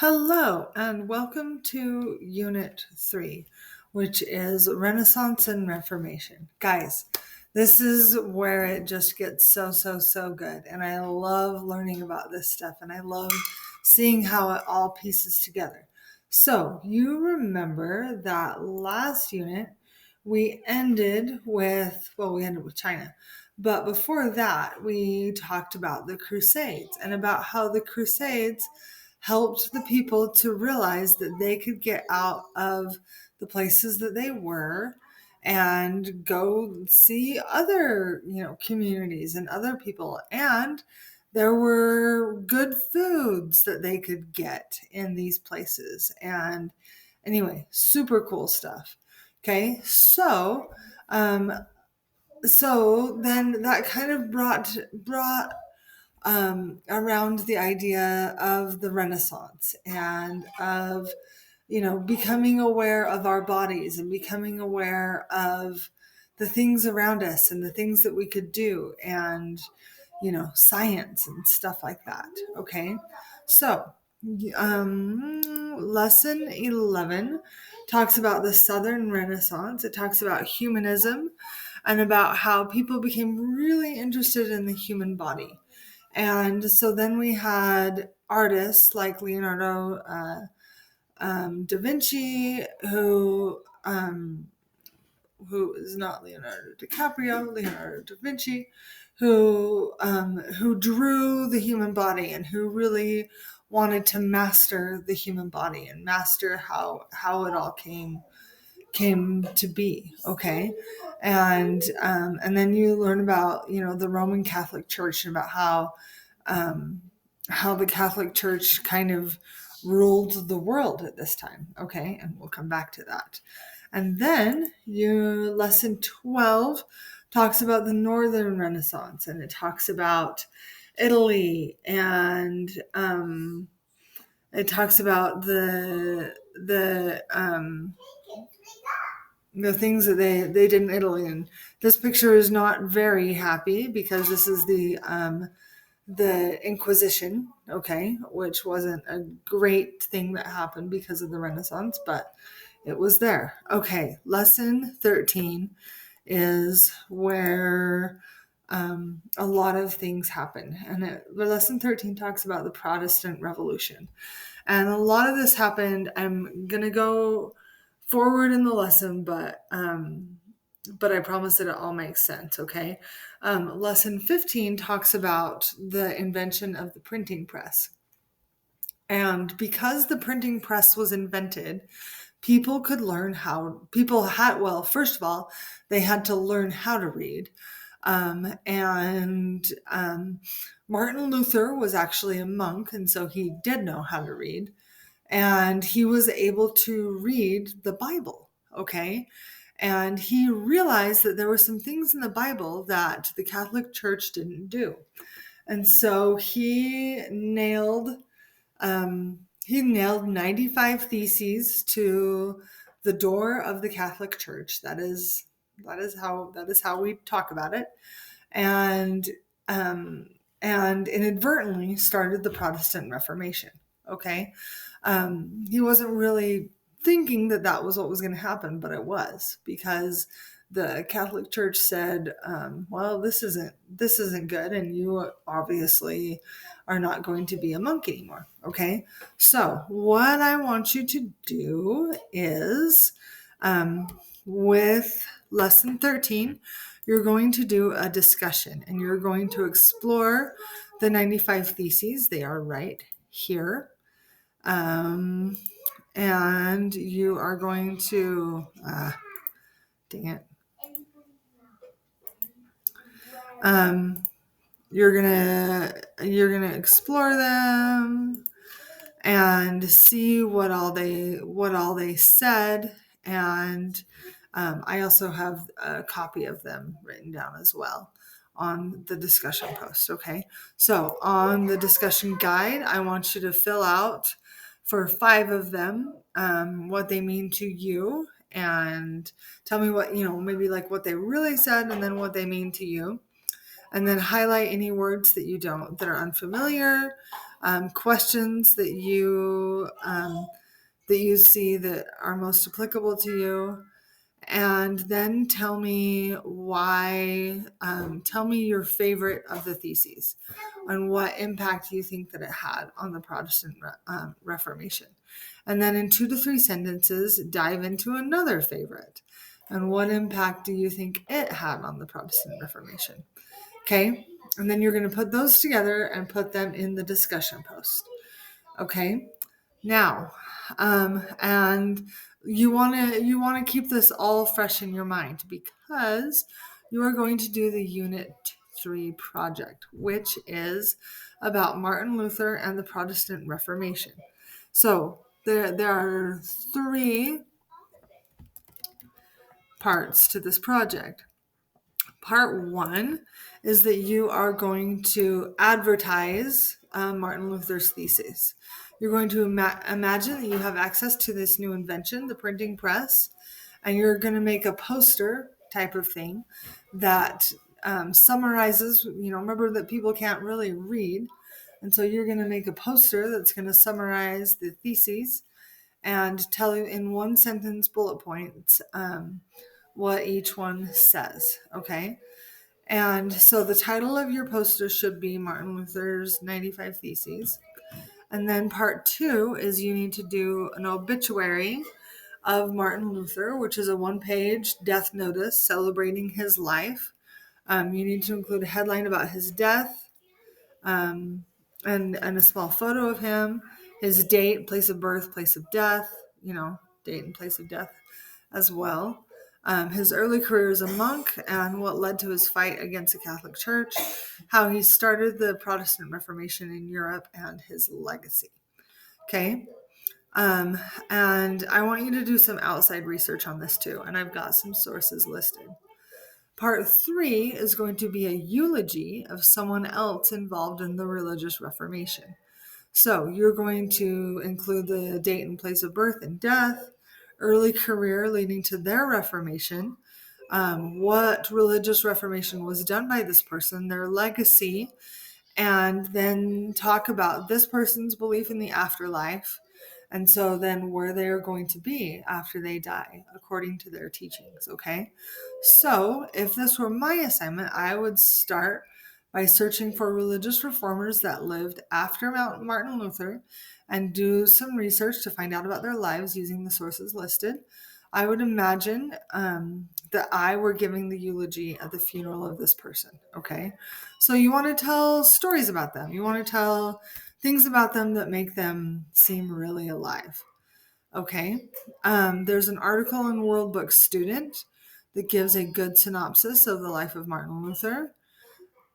Hello, and welcome to Unit 3, which is Renaissance and Reformation. Guys, this is where it just gets so good. And I love learning about this stuff, and I love seeing how it all pieces together. So, you remember that last unit we ended with China. But before that, we talked about the Crusades and about how the Crusades helped the people to realize that they could get out of the places that they were and go see other, communities and other people. And there were good foods that they could get in these places. And anyway, super cool stuff. Okay, um, so then that kind of brought around the idea of the Renaissance and of, becoming aware of our bodies and becoming aware of the things around us and the things that we could do and, science and stuff like that. Okay. So, lesson 11 talks about the Southern Renaissance. It talks about humanism and about how people became really interested in the human body. And so then we had artists like Leonardo da Vinci, who is not Leonardo DiCaprio, Leonardo da Vinci, who drew the human body and who really wanted to master the human body and master how it all came to be. Okay. And then you learn about, the Roman Catholic Church and about how the Catholic Church kind of ruled the world at this time. Okay. And we'll come back to that. And then your lesson 12 talks about the Northern Renaissance, and it talks about Italy, and it talks about the things that they did in Italy. And this picture is not very happy because this is the Inquisition, okay, which wasn't a great thing that happened because of the Renaissance, but it was there. Okay, lesson 13 is where a lot of things happen. And lesson 13 talks about the Protestant Revolution. And a lot of this happened. I'm going to go forward in the lesson, but I promise that it all makes sense, okay? Lesson 15 talks about the invention of the printing press. And because the printing press was invented, people could learn first of all, they had to learn how to read. Martin Luther was actually a monk, and so he did know how to read. And he was able to read the Bible, okay? And he realized that there were some things in the Bible that the Catholic Church didn't do. And so he nailed 95 theses to the door of the Catholic Church. That is how we talk about it. And inadvertently started the Protestant Reformation. Okay. He wasn't really thinking that was what was going to happen, but it was, because the Catholic Church said, well, this isn't good, and you obviously are not going to be a monk anymore. Okay. So what I want you to do is, with lesson 13, you're going to do a discussion, and you're going to explore the 95 theses. They are right here. And you are going to, dang it. You're gonna explore them and see what all they said. And I also have a copy of them written down as well on the discussion post. Okay. So on the discussion guide, I want you to fill out for 5 of them, what they mean to you, and tell me what, maybe like what they really said and then what they mean to you. And then highlight any words that are unfamiliar. questions that you see that are most applicable to you, and then tell me why. Tell me your favorite of the theses and what impact you think that it had on the Protestant Reformation. And then in 2 to 3 sentences, dive into another favorite. And what impact do you think it had on the Protestant Reformation? Okay. And then you're going to put those together and put them in the discussion post. Okay. Now, and you want to keep this all fresh in your mind, because you are going to do the Unit 3 project, which is about Martin Luther and the Protestant Reformation. So there are 3 parts to this project. Part 1 is that you are going to advertise Martin Luther's thesis. You're going to imagine that you have access to this new invention, the printing press, and you're going to make a poster type of thing that summarizes, remember that people can't really read. And so you're going to make a poster that's going to summarize the theses and tell you in 1 sentence bullet points what each one says, okay? And so the title of your poster should be Martin Luther's 95 Theses. And then part 2 is you need to do an obituary of Martin Luther, which is a 1-page death notice celebrating his life. You need to include a headline about his death, and a small photo of him, his date, place of birth, place of death, date and place of death as well. His early career as a monk and what led to his fight against the Catholic Church, how he started the Protestant Reformation in Europe, and his legacy. Okay. And I want you to do some outside research on this too, and I've got some sources listed. Part 3 is going to be a eulogy of someone else involved in the religious Reformation. So you're going to include the date and place of birth and death, early career leading to their Reformation, what religious Reformation was done by this person, their legacy, and then talk about this person's belief in the afterlife, and so then where they're going to be after they die, according to their teachings, okay? So if this were my assignment, I would start by searching for religious reformers that lived after Martin Luther and do some research to find out about their lives using the sources listed. I would imagine that I were giving the eulogy at the funeral of this person, okay? So you want to tell stories about them. You want to tell things about them that make them seem really alive, okay? There's an article in World Book Student that gives a good synopsis of the life of Martin Luther.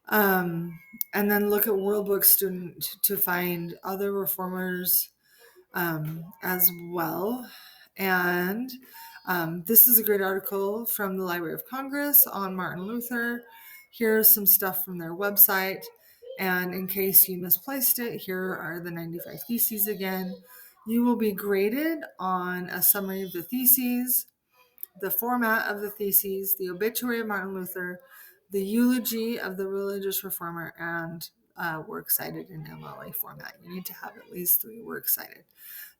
And then look at World Book Student to find other reformers as well. And this is a great article from the Library of Congress on Martin Luther. Here's some stuff from their website. And in case you misplaced it, here are the 95 Theses again. You will be graded on a summary of the theses, the format of the theses, the obituary of Martin Luther, the eulogy of the religious reformer, and works cited in MLA format. You need to have at least 3 works cited.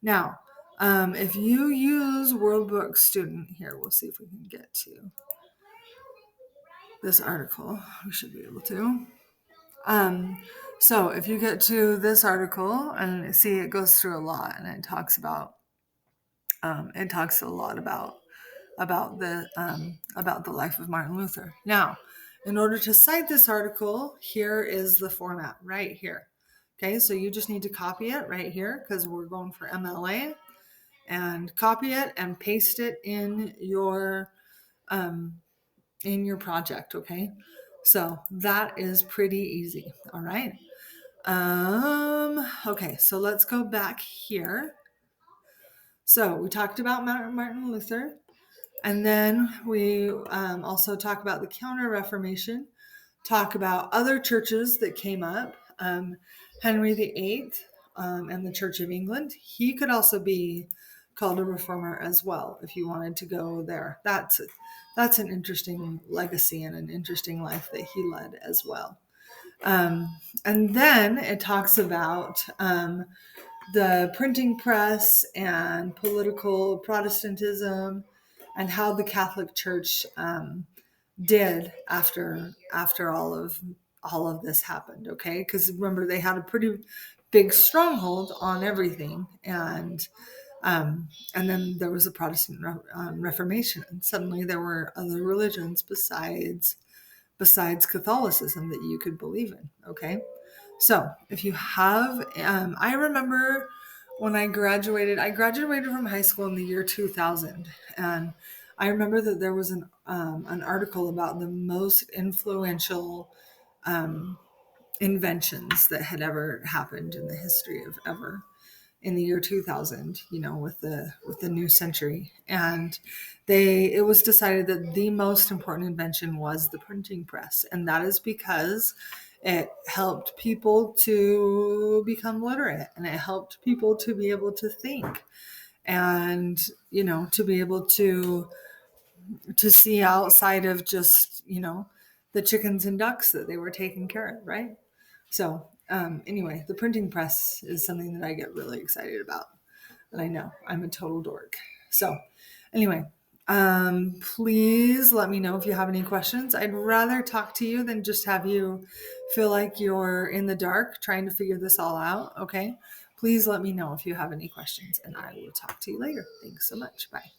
Now, if you use World Book Student, here, we'll see if we can get to this article. We should be able to. So if you get to this article and see, it goes through a lot, and it talks about, about the life of Martin Luther. Now, in order to cite this article, here is the format right here. Okay, so you just need to copy it right here because we're going for MLA, and copy it and paste it in your project. Okay, so that is pretty easy. All right. Okay, so let's go back here. So we talked about Martin Luther. And then we also talk about the Counter-Reformation, talk about other churches that came up. Henry VIII and the Church of England. He could also be called a reformer as well if you wanted to go there. That's an interesting legacy and an interesting life that he led as well. And then it talks about the printing press and political Protestantism and how the Catholic Church did after all of this happened. Okay, because remember they had a pretty big stronghold on everything, and then there was a Protestant Reformation, and suddenly there were other religions besides Catholicism that you could believe in. Okay, so if you have, I remember when I graduated from high school in the year 2000, and I remember that there was an article about the most influential um, inventions that had ever happened in the history of ever in the year 2000, with the new century. And it was decided that the most important invention was the printing press, and that is because it helped people to become literate, and it helped people to be able to think, and to be able to see outside of just the chickens and ducks that they were taking care of, right? So anyway, the printing press is something that I get really excited about, and I know I'm a total dork. So anyway, please let me know if you have any questions. I'd rather talk to you than just have you feel like you're in the dark trying to figure this all out. Okay, please let me know if you have any questions, and I will talk to you later. Thanks so much. Bye.